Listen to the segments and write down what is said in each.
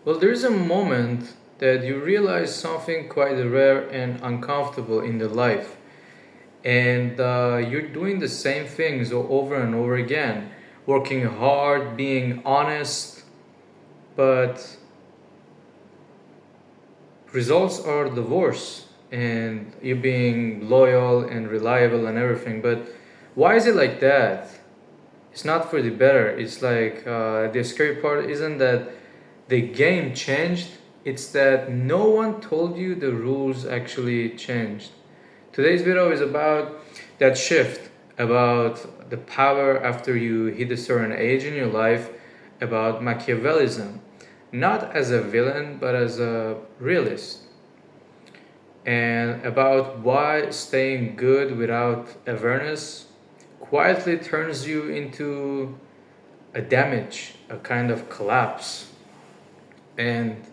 Well, there's a moment that you realize something quite rare and uncomfortable in the life, and you're doing the same things over and over again, working hard, being honest, but results are the worst, and you being loyal and reliable and everything. But why is it like that? It's not for the better. It's like the scary part isn't that the game changed, it's that no one told you the rules actually changed. Today's video is about that shift, about the power after you hit a certain age in your life, about Machiavellism, not as a villain but as a realist, and about why staying good without awareness quietly turns you into a damage, a kind of collapse. And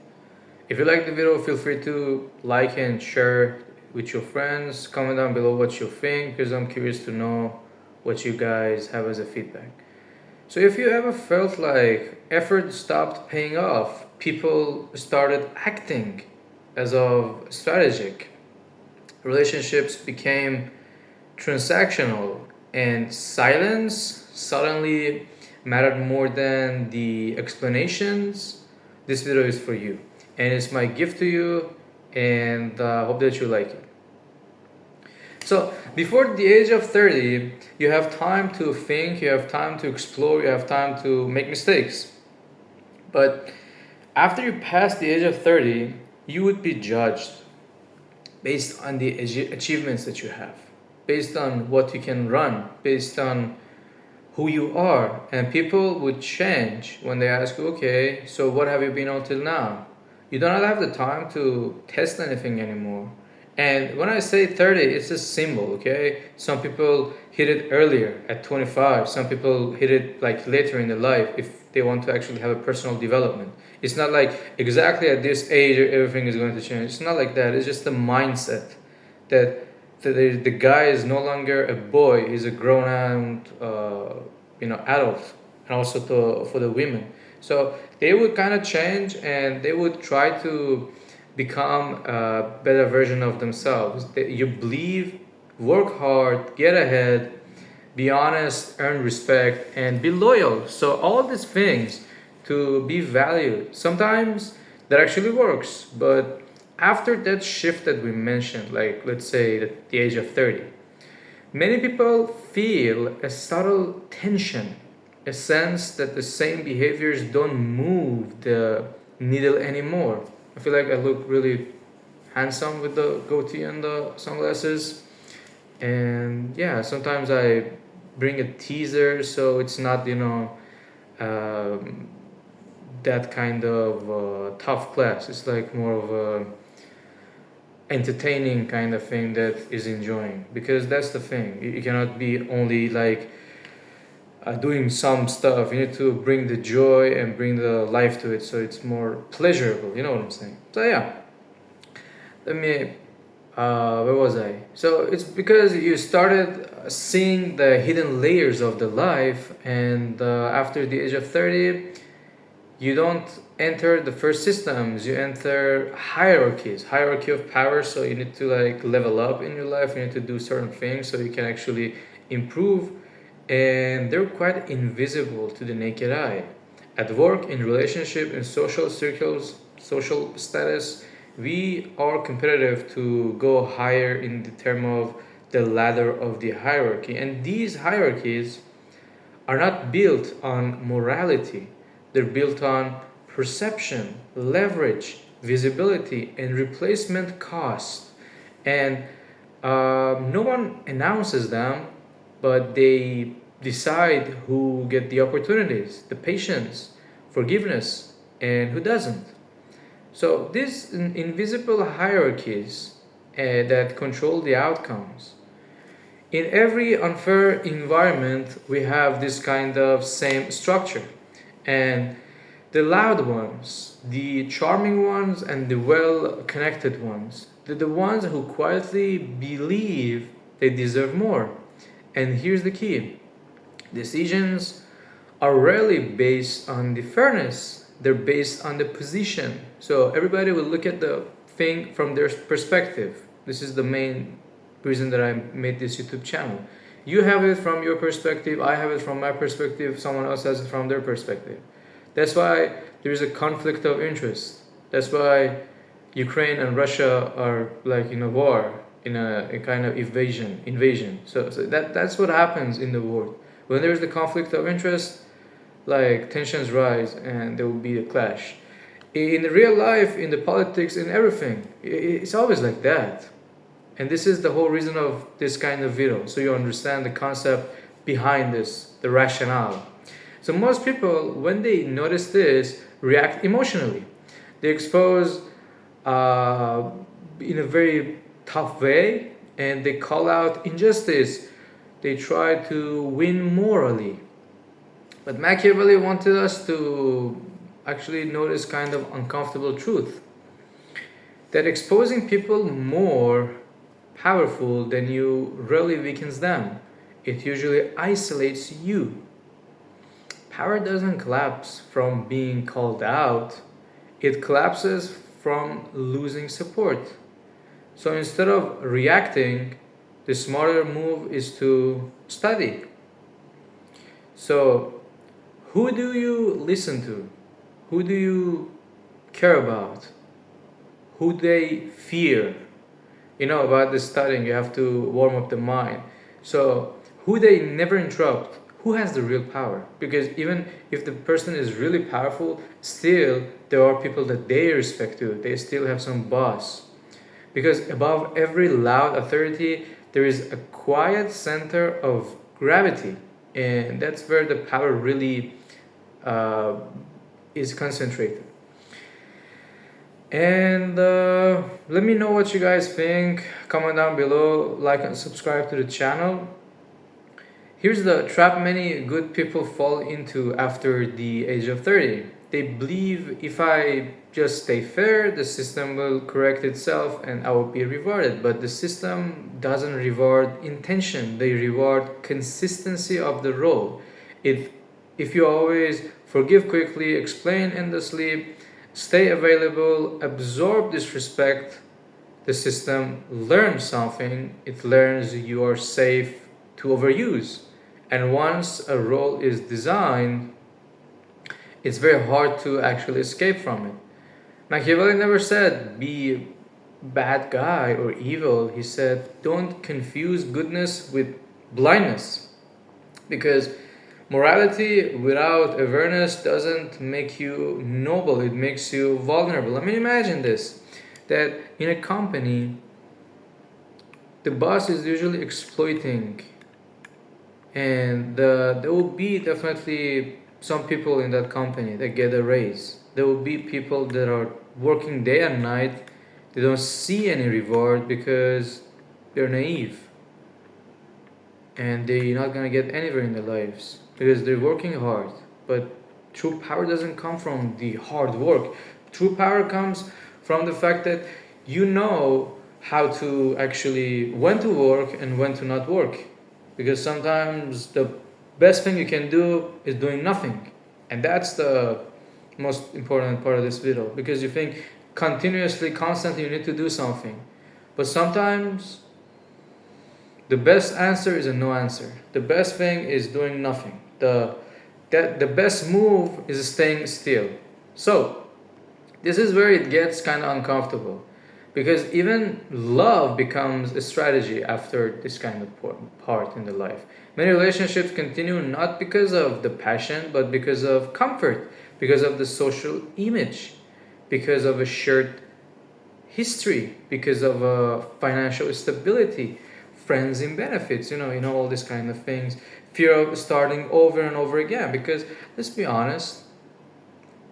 if you like the video, feel free to like and share with your friends. Comment down below what you think, because I'm curious to know what you guys have as a feedback. So if you ever felt like effort stopped paying off, people started acting as of strategic, relationships became transactional, and silence suddenly mattered more than the explanations, this video is for you. And it's my gift to you, and hope that you like it. So before the age of 30, you have time to think, you have time to explore, you have time to make mistakes. But after you pass the age of 30, you would be judged based on the achievements that you have, based on what you can run, based on who you are. And people would change when they ask you, okay, so what have you been until now? You do not have the time to test anything anymore. And when I say 30, it's a symbol, okay? Some people hit it earlier at 25. Some people hit it like later in their life if they want to actually have a personal development. It's not like exactly at this age everything is going to change. It's not like that. It's just the mindset that the guy is no longer a boy. He's a grown-out, adult, and also for the women. So they would kind of change, and they would try to become a better version of themselves. You believe, work hard, get ahead, be honest, earn respect, and be loyal. So all these things to be valued. Sometimes that actually works, but after that shift that we mentioned, like let's say at the age of 30, many people feel a subtle tension, a sense that the same behaviors don't move the needle anymore. I feel like I look really handsome with the goatee and the sunglasses. And yeah, sometimes I bring a teaser, so it's not, that kind of tough class. It's like more of a entertaining kind of thing that is enjoying, because that's the thing. You cannot be only like doing some stuff. You need to bring the joy and bring the life to it, so it's more pleasurable. You know what I'm saying? So yeah, let me where was I? So it's because you started seeing the hidden layers of the life, and after the age of 30, you don't enter the first systems, you enter hierarchy of power. So you need to like level up in your life, you need to do certain things so you can actually improve, and they're quite invisible to the naked eye. At work, in relationship, in social circles, social status, we are competitive to go higher in the term of the ladder of the hierarchy. And these hierarchies are not built on morality, they're built on perception, leverage, visibility, and replacement cost. And no one announces them, but they decide who get the opportunities, the patience, forgiveness, and who doesn't. So these invisible hierarchies that control the outcomes. In every unfair environment, we have this kind of same structure. And the loud ones, the charming ones, and the well-connected ones, they're the ones who quietly believe they deserve more. And here's the key. Decisions are rarely based on the fairness. they're based on the position. So everybody will look at the thing from their perspective. This is the main reason that I made this YouTube channel. You have it from your perspective, I have it from my perspective, someone else has it from their perspective. That's why there is a conflict of interest. That's why Ukraine and Russia are like in a war, in a kind of invasion. So that's what happens in the world. When there is the conflict of interest, like tensions rise and there will be a clash. In real life, in the politics, in everything, it's always like that. And this is the whole reason of this kind of video, so you understand the concept behind this, the rationale. So most people, when they notice this, react emotionally. They expose in a very tough way, and they call out injustice. They try to win morally. But Machiavelli wanted us to actually notice kind of uncomfortable truth, that exposing people more powerful than you really weakens them. It usually isolates you. Power doesn't collapse from being called out, it collapses from losing support. So instead of reacting, the smarter move is to study. So, who do you listen to? Who do you care about? Who they fear? About this studying, you have to warm up the mind. So, who they never interrupt? Who has the real power? Because even if the person is really powerful, still there are people that they respect too. They still have some boss. Because above every loud authority, there is a quiet center of gravity. And that's where the power really is concentrated. And let me know what you guys think. Comment down below, like and subscribe to the channel. Here's the trap many good people fall into after the age of 30. They believe if I just stay fair, the system will correct itself and I will be rewarded. But the system doesn't reward intention, they reward consistency of the role. If you always forgive quickly, explain endlessly, stay available, absorb disrespect, the system learns something. It learns you are safe to overuse. And once a role is designed, it's very hard to actually escape from it. Machiavelli never said, be bad guy or evil. He said, don't confuse goodness with blindness. Because morality without awareness doesn't make you noble, it makes you vulnerable. I mean, imagine this, that in a company, the boss is usually exploiting, and there will be definitely some people in that company that get a raise. There will be people that are working day and night, they don't see any reward because they're naive. And they're not gonna get anywhere in their lives because they're working hard. But true power doesn't come from the hard work. True power comes from the fact that you know how to actually, when to work and when to not work. Because sometimes the best thing you can do is doing nothing. And that's the most important part of this video. Because you think continuously, constantly you need to do something. But sometimes the best answer is a no answer. The best thing is doing nothing. The best move is staying still. So this is where it gets kind of uncomfortable, because even love becomes a strategy after this kind of part in the life. Many relationships continue not because of the passion, but because of comfort, because of the social image, because of a shared history, because of financial stability, friends and benefits, all these kind of things. Fear of starting over and over again. Because let's be honest,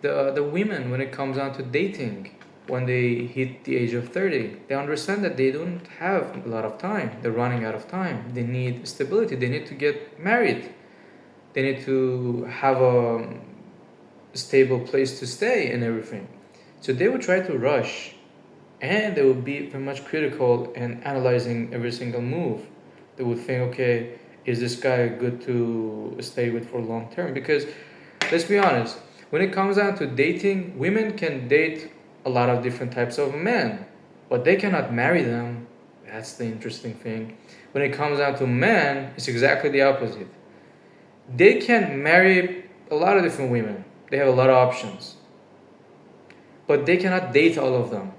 the women, when it comes down to dating, when they hit the age of 30, they understand that they don't have a lot of time. They're running out of time. They need stability. They need to get married. They need to have a stable place to stay and everything. So they would try to rush, and they would be very much critical and analyzing every single move. They would think, okay, is this guy good to stay with for long term? Because let's be honest, when it comes down to dating, women can date a lot of different types of men, but they cannot marry them. That's the interesting thing. When it comes down to men, it's exactly the opposite. They can marry a lot of different women. They have a lot of options. But they cannot date all of them.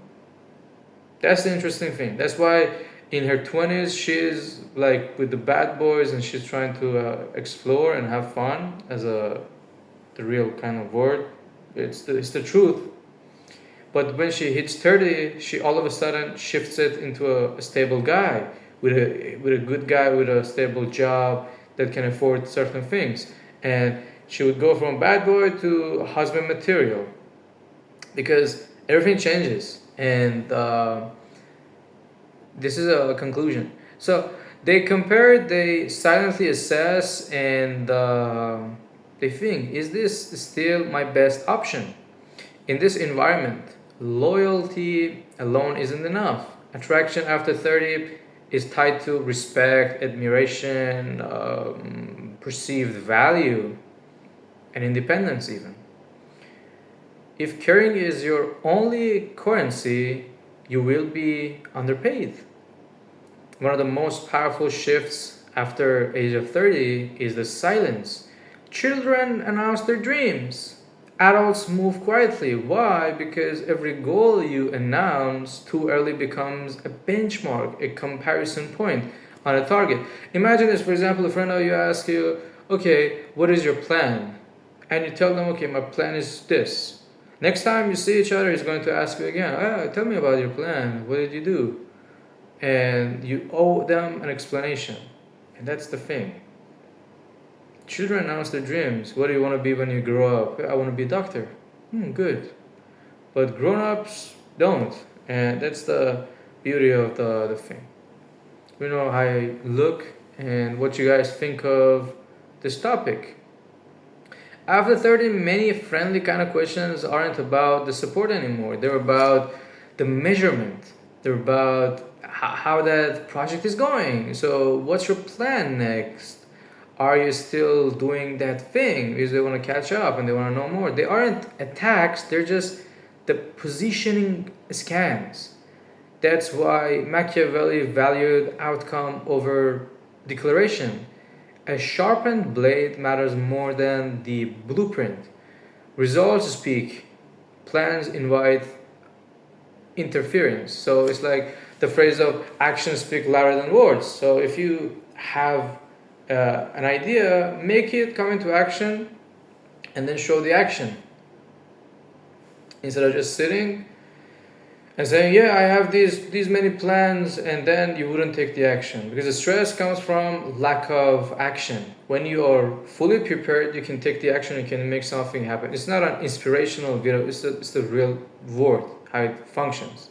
That's the interesting thing. That's why in her 20s, she's like with the bad boys and she's trying to explore and have fun as the real kind of word. It's the truth. But when she hits 30, she all of a sudden shifts it into a stable guy, with a good guy with a stable job that can afford certain things. And she would go from bad boy to husband material, because everything changes. And this is a conclusion. So they compare, they silently assess, and they think, is this still my best option? In this environment, loyalty alone isn't enough. Attraction after 30 is tied to respect, admiration, perceived value, and independence even. If caring is your only currency, you will be underpaid. One of the most powerful shifts after age of 30 is the silence. Children announce their dreams. Adults move quietly. Why? Because every goal you announce too early becomes a benchmark, a comparison point on a target. Imagine this, for example, a friend of you asks you, okay, what is your plan? And you tell them, okay, my plan is this. Next time you see each other, he's going to ask you again, tell me about your plan. What did you do? And you owe them an explanation. And that's the thing. Children announce their dreams. What do you want to be when you grow up? I want to be a doctor. Good. But grown-ups don't. And that's the beauty of the thing. We know how I look and what you guys think of this topic. After 30, many friendly kind of questions aren't about the support anymore. They're about the measurement. They're about how that project is going. So what's your plan next? Are you still doing that thing? Because they want to catch up and they want to know more. They aren't attacks, they're just the positioning scans. That's why Machiavelli valued outcome over declaration. A sharpened blade matters more than the blueprint. Results speak, plans invite interference. So it's like the phrase of actions speak louder than words. So if you have an idea, make it come into action and then show the action. Instead of just sitting and saying, yeah, I have these many plans, and then you wouldn't take the action. Because the stress comes from lack of action. When you are fully prepared, you can take the action, you can make something happen. It's not an inspirational video, it's the real word, how it functions.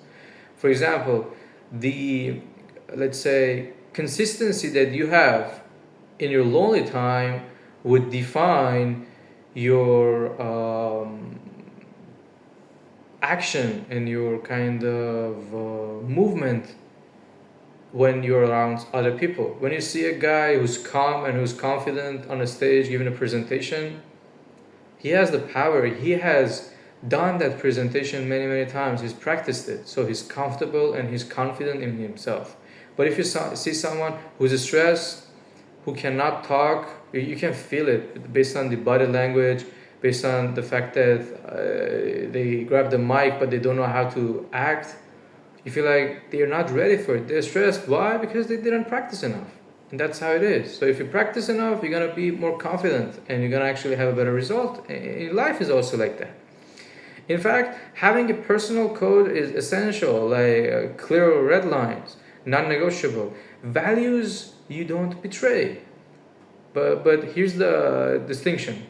For example, let's say, consistency that you have in your lonely time would define your action and your kind of movement when you're around other people. When you see a guy who's calm and who's confident on a stage giving a presentation, he has the power. He has done that presentation many, many times. He's practiced it. So he's comfortable and he's confident in himself. But if you see someone who's stressed, who cannot talk, you can feel it based on the body language, based on the fact that they grab the mic but they don't know how to act. You feel like they're not ready for it. They're stressed. Why? Because they didn't practice enough. And that's how it is. So if you practice enough, you're going to be more confident and you're going to actually have a better result. And life is also like that. In fact, having a personal code is essential, like clear red lines, non-negotiable. Values you don't betray. But here's the distinction.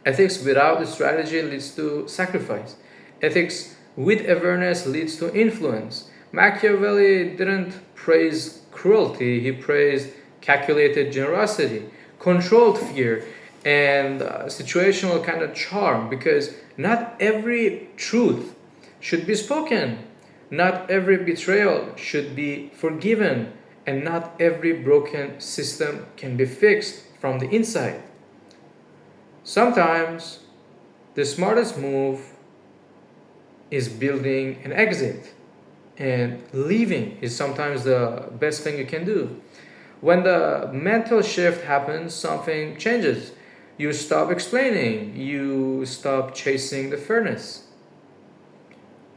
Ethics without the strategy leads to sacrifice. Ethics with awareness leads to influence. Machiavelli didn't praise cruelty, he praised calculated generosity, controlled fear, and situational kind of charm, because not every truth should be spoken, not every betrayal should be forgiven, and not every broken system can be fixed from the inside. Sometimes The smartest move is building an exit, and leaving is sometimes the best thing you can do. When the mental shift happens, something changes. You stop explaining, you stop chasing the fairness,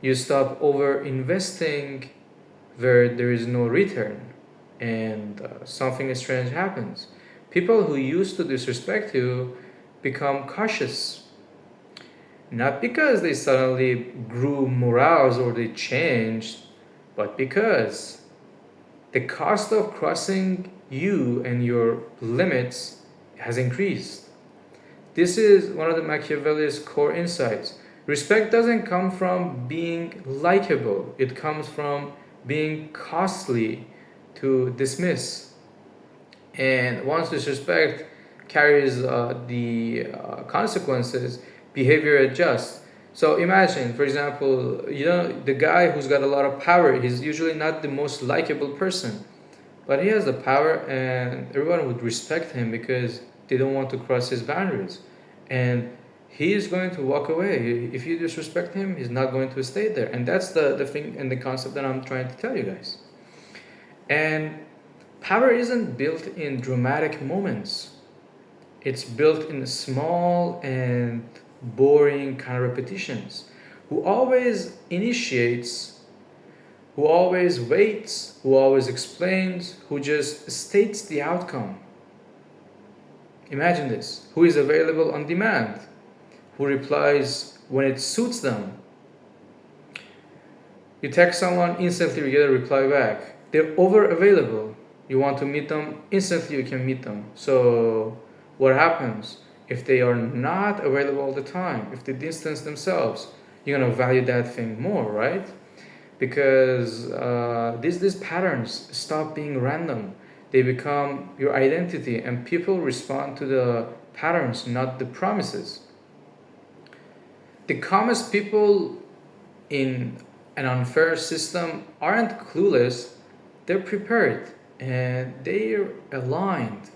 you stop over investing where there is no return, and something strange happens. People who used to disrespect you become cautious, not because they suddenly grew morals or they changed, but because the cost of crossing you and your limits has increased. This is one of the Machiavelli's core insights. Respect doesn't come from being likable, it comes from being costly to dismiss. And once disrespect carries the consequences, behavior adjusts. So imagine, for example, the guy who's got a lot of power, he's usually not the most likable person, but he has the power and everyone would respect him because they don't want to cross his boundaries. And he is going to walk away. If you disrespect him, he's not going to stay there. And that's the thing and the concept that I'm trying to tell you guys. And power isn't built in dramatic moments. It's built in small and boring kind of repetitions. Who always initiates, who always waits, who always explains, who just states the outcome. Imagine this. Who is available on demand, who replies when it suits them. You text someone, instantly you get a reply back. They're over available. You want to meet them, instantly you can meet them. So what happens? If they are not available all the time, if they distance themselves, you're going to value that thing more, right? Because these patterns stop being random. They become your identity, and people respond to the patterns, not the promises. The calmest people in an unfair system aren't clueless, they're prepared and they're aligned.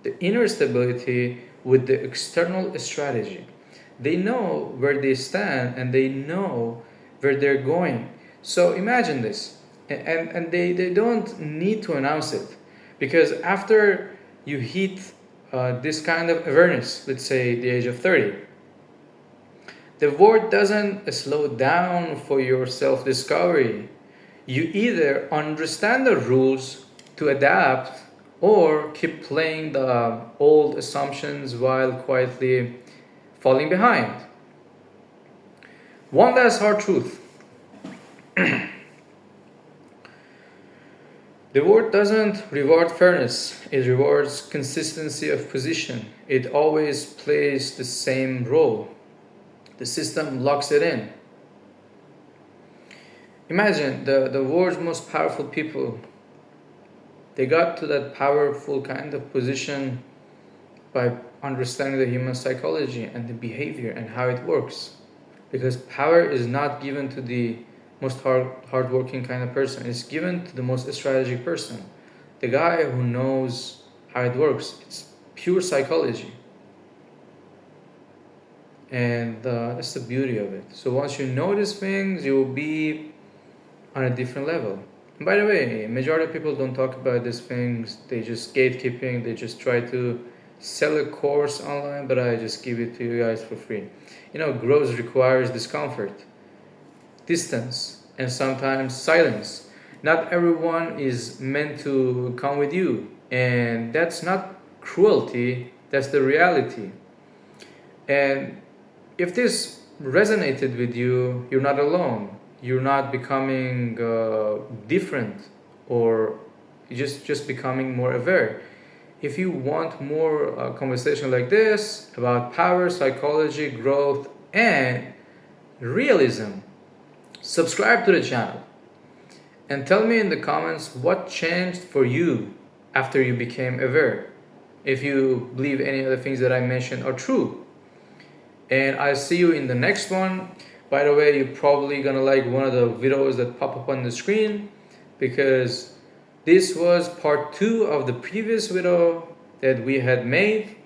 The inner stability with the external strategy. They know where they stand and they know where they're going. So imagine this, and they don't need to announce it, because after you hit this kind of awareness, let's say the age of 30, the world doesn't slow down for your self discovery. You either understand the rules to adapt or keep playing the old assumptions while quietly falling behind. One last hard truth. The world doesn't reward fairness, it rewards consistency of position. It always plays the same role. The system locks it in. Imagine the world's most powerful people. They got to that powerful kind of position by understanding the human psychology and the behavior and how it works. Because power is not given to the most hardworking kind of person. It's given to the most strategic person. The guy who knows how it works. It's pure psychology. And that's the beauty of it. So once you know these things, you will be on a different level. And by the way, majority of people don't talk about these things. They just gatekeeping. They just try to sell a course online, but I just give it to you guys for free. Growth requires discomfort, distance, and sometimes silence. Not everyone is meant to come with you, and that's not cruelty, that's the reality. And if this resonated with you, you're not alone. You're not becoming different, or you're just becoming more aware. If you want more conversation like this about power, psychology, growth, and realism, subscribe to the channel and tell me in the comments what changed for you after you became aware. If you believe any of the things that I mentioned are true. And I'll see you in the next one. By the way, you're probably gonna like one of the videos that pop up on the screen, because this was part 2 of the previous video that we had made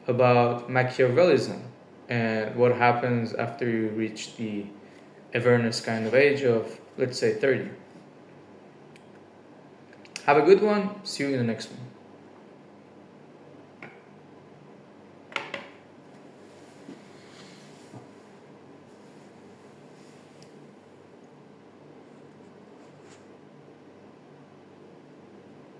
about Machiavellianism. and what happens after you reach the awareness kind of age of, let's say, 30. Have a good one. See you in the next one.